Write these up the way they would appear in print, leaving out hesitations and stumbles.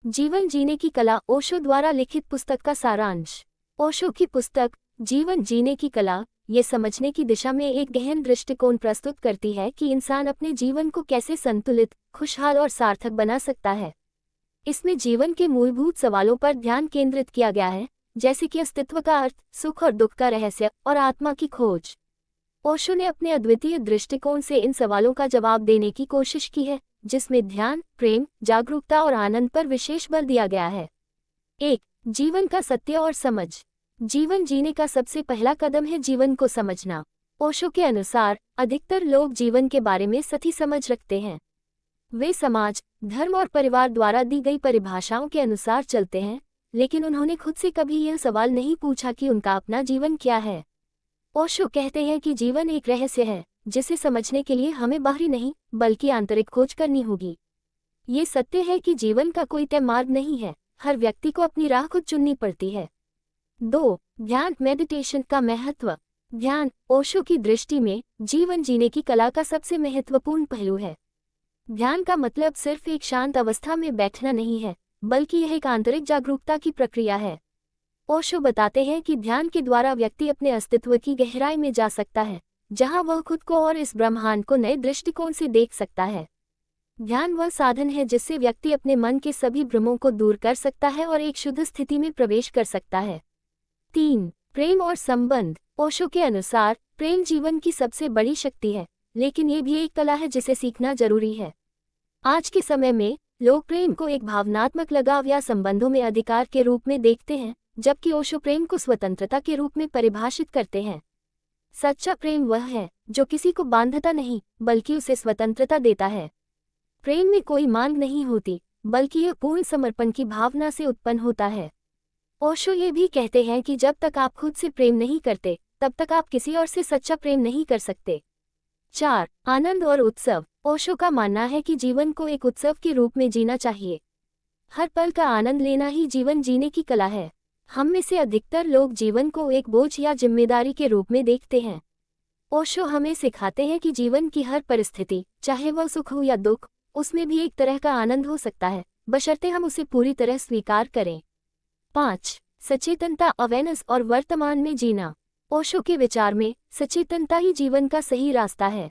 जीवन जीने की कला ओशो द्वारा लिखित पुस्तक का सारांश। ओशो की पुस्तक जीवन जीने की कला ये समझने की दिशा में एक गहन दृष्टिकोण प्रस्तुत करती है कि इंसान अपने जीवन को कैसे संतुलित, खुशहाल और सार्थक बना सकता है। इसमें जीवन के मूलभूत सवालों पर ध्यान केंद्रित किया गया है, जैसे कि अस्तित्व का अर्थ, सुख और दुख का रहस्य और आत्मा की खोज। ओशो ने अपने अद्वितीय दृष्टिकोण से इन सवालों का जवाब देने की कोशिश की है, जिसमें ध्यान, प्रेम, जागरूकता और आनंद पर विशेष बल दिया गया है। 1. जीवन का सत्य और समझ। जीवन जीने का सबसे पहला कदम है जीवन को समझना। ओशो के अनुसार अधिकतर लोग जीवन के बारे में सही समझ रखते हैं। वे समाज, धर्म और परिवार द्वारा दी गई परिभाषाओं के अनुसार चलते हैं, लेकिन उन्होंने खुद से कभी यह सवाल नहीं पूछा कि उनका अपना जीवन क्या है। ओशो कहते हैं कि जीवन एक रहस्य है, जिसे समझने के लिए हमें बाहरी नहीं बल्कि आंतरिक खोज करनी होगी। ये सत्य है कि जीवन का कोई तय मार्ग नहीं है, हर व्यक्ति को अपनी राह खुद चुननी पड़ती है। 2. ध्यान, मेडिटेशन का महत्व। ध्यान ओशो की दृष्टि में जीवन जीने की कला का सबसे महत्वपूर्ण पहलू है। ध्यान का मतलब सिर्फ एक शांत अवस्था में बैठना नहीं है, बल्कि यह एक आंतरिक जागरूकता की प्रक्रिया है। ओशो बताते हैं कि ध्यान के द्वारा व्यक्ति अपने अस्तित्व की गहराई में जा सकता है, जहां वह खुद को और इस ब्रह्मांड को नए दृष्टिकोण से देख सकता है। ध्यान वह साधन है जिससे व्यक्ति अपने मन के सभी भ्रमों को दूर कर सकता है और एक शुद्ध स्थिति में प्रवेश कर सकता है। 3. प्रेम और संबंध। ओशो के अनुसार प्रेम जीवन की सबसे बड़ी शक्ति है, लेकिन ये भी एक कला है जिसे सीखना जरूरी है। आज के समय में लोग प्रेम को एक भावनात्मक लगाव या संबंधों में अधिकार के रूप में देखते हैं, जबकि ओशो प्रेम को स्वतंत्रता के रूप में परिभाषित करते हैं। सच्चा प्रेम वह है जो किसी को बांधता नहीं, बल्कि उसे स्वतंत्रता देता है। प्रेम में कोई मांग नहीं होती, बल्कि यह पूर्ण समर्पण की भावना से उत्पन्न होता है। ओशो ये भी कहते हैं कि जब तक आप खुद से प्रेम नहीं करते, तब तक आप किसी और से सच्चा प्रेम नहीं कर सकते। 4. आनंद और उत्सव। ओशो का मानना है कि जीवन को एक उत्सव के रूप में जीना चाहिए। हर पल का आनंद लेना ही जीवन जीने की कला है। हम में से अधिकतर लोग जीवन को एक बोझ या जिम्मेदारी के रूप में देखते हैं। ओशो हमें सिखाते हैं कि जीवन की हर परिस्थिति, चाहे वह सुख हो या दुख, उसमें भी एक तरह का आनंद हो सकता है, बशर्ते हम उसे पूरी तरह स्वीकार करें। 5. सचेतनता, अवेयरनेस और वर्तमान में जीना। ओशो के विचार में सचेतनता ही जीवन का सही रास्ता है।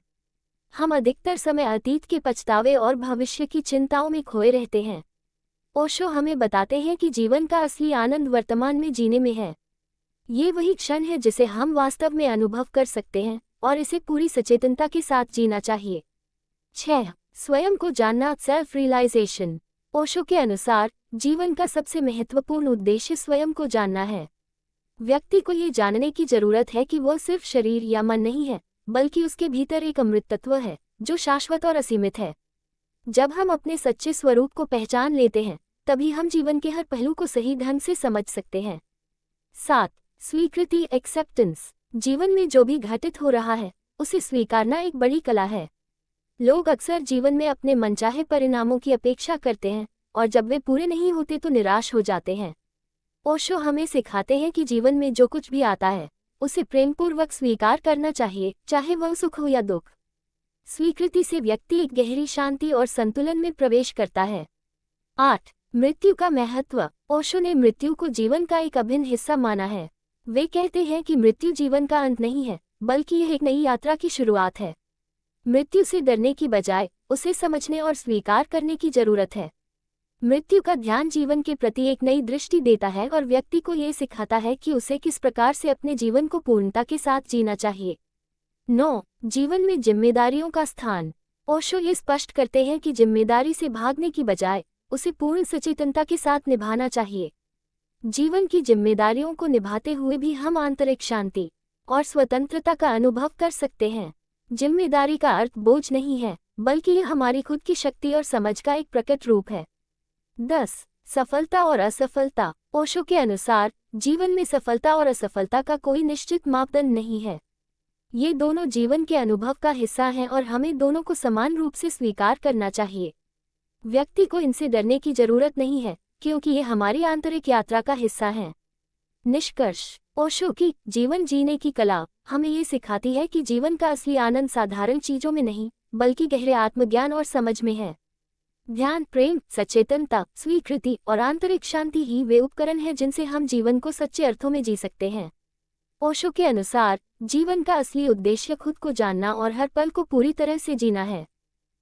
हम अधिकतर समय अतीत के पछतावे और भविष्य की चिंताओं में खोए रहते हैं। ओशो हमें बताते हैं कि जीवन का असली आनंद वर्तमान में जीने में है। ये वही क्षण है जिसे हम वास्तव में अनुभव कर सकते हैं और इसे पूरी सचेतनता के साथ जीना चाहिए। 6. स्वयं को जानना, सेल्फ रियलाइजेशन। ओशो के अनुसार जीवन का सबसे महत्वपूर्ण उद्देश्य स्वयं को जानना है। व्यक्ति को ये जानने की जरूरत है कि वह सिर्फ शरीर या मन नहीं है, बल्कि उसके भीतर एक अमृत तत्व है जो शाश्वत और असीमित है। जब हम अपने सच्चे स्वरूप को पहचान लेते हैं, तभी हम जीवन के हर पहलू को सही ढंग से समझ सकते हैं। 7. स्वीकृति, एक्सेप्टेंस। जीवन में जो भी घटित हो रहा है, उसे स्वीकारना एक बड़ी कला है। लोग अक्सर जीवन में अपने मनचाहे परिणामों की अपेक्षा करते हैं, और जब वे पूरे नहीं होते तो निराश हो जाते हैं। ओशो हमें सिखाते हैं कि जीवन में जो कुछ भी आता है, उसे प्रेमपूर्वक स्वीकार करना चाहिए, चाहे वह सुख हो या दुख। स्वीकृति से व्यक्ति एक गहरी शांति और संतुलन में प्रवेश करता है। 8. मृत्यु का महत्व। ओशो ने मृत्यु को जीवन का एक अभिन्न हिस्सा माना है। वे कहते हैं कि मृत्यु जीवन का अंत नहीं है, बल्कि यह एक नई यात्रा की शुरुआत है। मृत्यु से डरने की बजाय उसे समझने और स्वीकार करने की जरूरत है। मृत्यु का ध्यान जीवन के प्रति एक नई दृष्टि देता है और व्यक्ति को ये सिखाता है कि उसे किस प्रकार से अपने जीवन को पूर्णता के साथ जीना चाहिए। 9. जीवन में जिम्मेदारियों का स्थान। ओशो ये स्पष्ट करते हैं कि जिम्मेदारी से भागने की बजाय उसे पूर्ण सचेतनता के साथ निभाना चाहिए। जीवन की जिम्मेदारियों को निभाते हुए भी हम आंतरिक शांति और स्वतंत्रता का अनुभव कर सकते हैं। जिम्मेदारी का अर्थ बोझ नहीं है, बल्कि यह हमारी खुद की शक्ति और समझ का एक प्रकट रूप है। 10. सफलता और असफलता। ओशो के अनुसार जीवन में सफलता और असफलता का कोई निश्चित मापदंड नहीं है। ये दोनों जीवन के अनुभव का हिस्सा हैं और हमें दोनों को समान रूप से स्वीकार करना चाहिए। व्यक्ति को इनसे डरने की जरूरत नहीं है, क्योंकि ये हमारी आंतरिक यात्रा का हिस्सा हैं। निष्कर्ष। ओशो की जीवन जीने की कला हमें ये सिखाती है कि जीवन का असली आनंद साधारण चीजों में नहीं, बल्कि गहरे आत्मज्ञान और समझ में है। ध्यान, प्रेम, सचेतनता, स्वीकृति और आंतरिक शांति ही वे उपकरण हैं जिनसे हम जीवन को सच्चे अर्थों में जी सकते हैं। ओशो के अनुसार जीवन का असली उद्देश्य खुद को जानना और हर पल को पूरी तरह से जीना है।